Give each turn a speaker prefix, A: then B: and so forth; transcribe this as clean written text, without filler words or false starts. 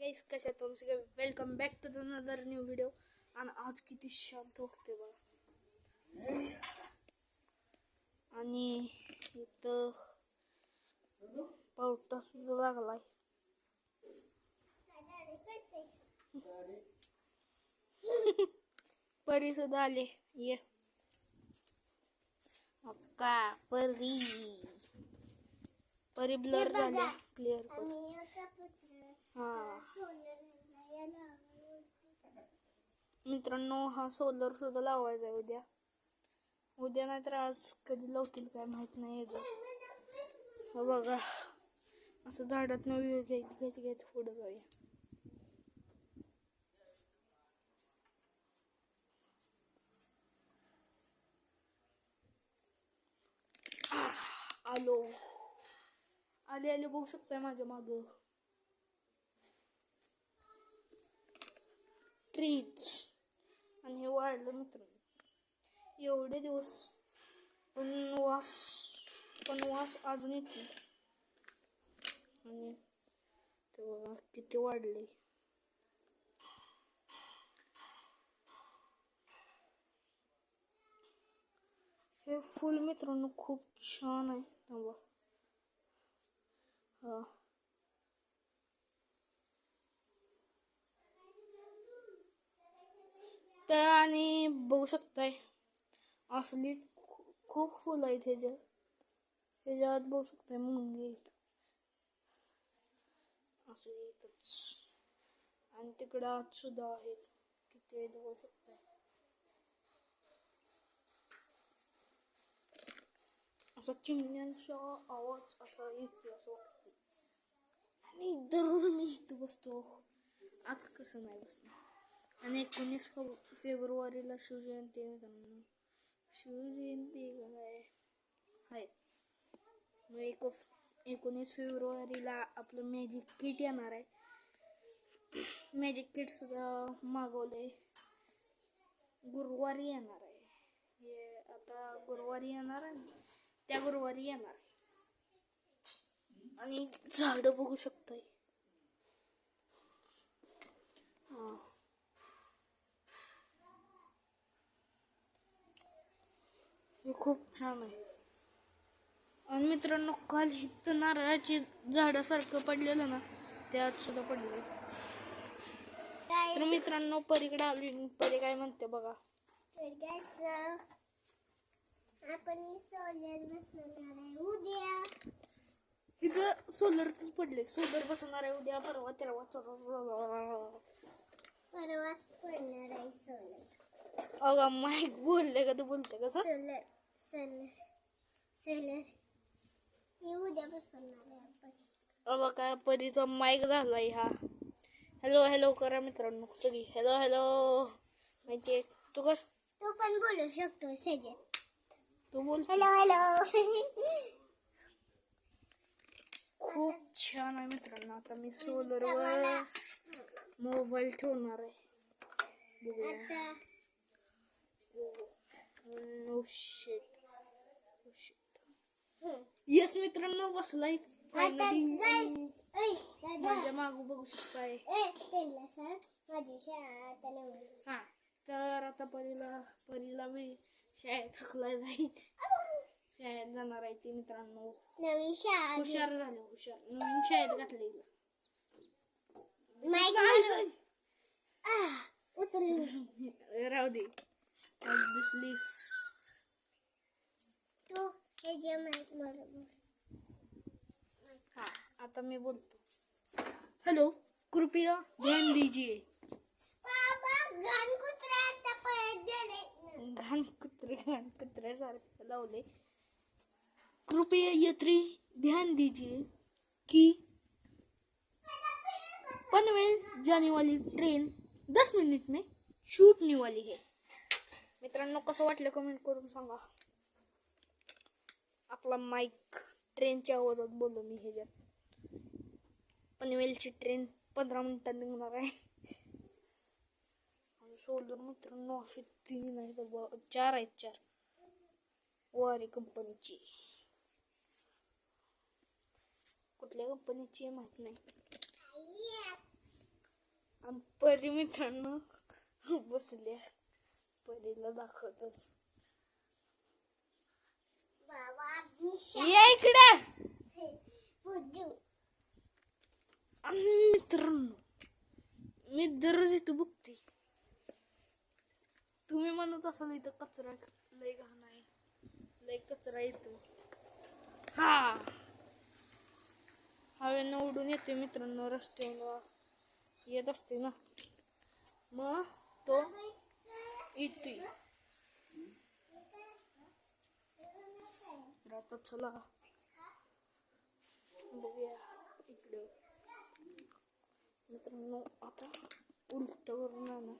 A: गाईस, कशा तुमचे welcome back to another new video. आणि आज किती शांत होते बघा. आणि इथं पावटा सुद्धा लागलाय. परी सुद्धा आले. ये अक्का परी परी ब्लर झाले, क्लिअर कर. मित्रांनो, हा सोलर सुद्धा लावायचा आहे उद्या नाही तर आज. कधी लावतील काय माहित नाही. याचं बघा, असं झाडात न घेत पुढे जाऊया. आले बघू शकताय माझ्या माग ट्रीज. आणि हे वाढलं मित्रांनो एवढे दिवस, पण वास अजून येतो. आणि ते बघा किती वाढले. हे फुल मित्रांनो खूप छान आहे. थांबा, हा तर आणि बघू शकताय असली खूप फुलं आहेत ह्याच्यात बघू शकताय मुंगे आहेत असं येतच. आणि तिकडं आत सुद्धा आहेत, किती आहेत बघू शकताय. असा चिमण्यांचा आवाज असा येतो असं वाटतं. आणि दररोज मी इथं बसतो, आज कसं नाही बसणार. आणि 19 फेब्रुवारीला शिवजयंती आहे मित्रांनो. शिवजयंती काय आहे. मग 19 फेब्रुवारीला आपलं मॅजिक किट येणार आहे. मॅजिक किट सुद्धा मागवले. गुरुवारी येणार आहे. हे आता गुरुवारी येणार आहे, त्या गुरुवारी येणार. आणि झाडं बघू शकताय. हे खूप छान आहे. आणि मित्रांनो, काल इथं नारळाची झाडासारखं पडलेलं ना, त्यात सुद्धा पडले. तर मित्रांनो, परीकडे आली. परी काय म्हणते बघा.
B: आपण सोलर बसवणार आहे उद्या.
A: इथं सोलरच पडले. सोलर बसवणार आहे उद्या, परवाच
B: पडणार आहे सोलर.
A: अगं माईक बोलले का तू बोलते कसं.
B: सोलर हे उद्या बसवणार आहे आपण.
A: बघा परीचा माईक झालाय हा. हॅलो करा मित्रांनो सगळी. हॅलो माहिती तू कर.
B: तू पण बोलू शकतो सजन.
A: तू बोल.
B: हॅलो
A: खूप छान आहे मित्रांनो. आता मी सोलरवर मोबाईल ठेवणार आहे. बघूया. येस मित्रांनो, बसलाय फायनली. माझ्या मागू बघू शकताय. हा, तर आता परीला मी शाळेत हकलाय जाईल. शाळेत जाणार आहे ती मित्रांनो.
B: नवीन शाळा
A: हुशार नवीन शाळेत घातली. राहू दे, दिसलीस
B: तू हे जे माईक बरोबर.
A: हा, आता मी बोलतो. हॅलो, कृपया ध्यान दीजिए. घाण कुत्र्यासारखं लावले. कृपया यात्री ध्यान दीजिए कि पनवेल जाने वाली ट्रेन 10 मिनट में छूटने वाली है. मित्रांनो, कसं वाटलं कमेंट करून सांगा. आपला माईक ट्रेनच्या आवाजात बोललो मी. ह्याच्यात पनवेलची ट्रेन 15 मिनिटात निघणार आहे. आणि सोलर मित्रांनो अशी 3 आहेत, 4 आहेत. वारी कंपनीची. कुठल्या कंपनीची माहित नाही. आणि परी मित्रांनो बसल्या. परीला दाखवतो.
B: बाबा दिशा
A: या इकडे.
B: बुद्धू
A: आणि मित्रांनो मी दररोज इथं बघते. तुम्ही म्हणत असाल इथं कचरा लय घाण आहे, लय कचरा येतो. हा हवेनं उडून येते मित्रांनो, रस्त्यावर येत असते ना, मग तो येते. तर आता चला बघूया इकडे मित्रांनो. आता उलट वरून आहे ना.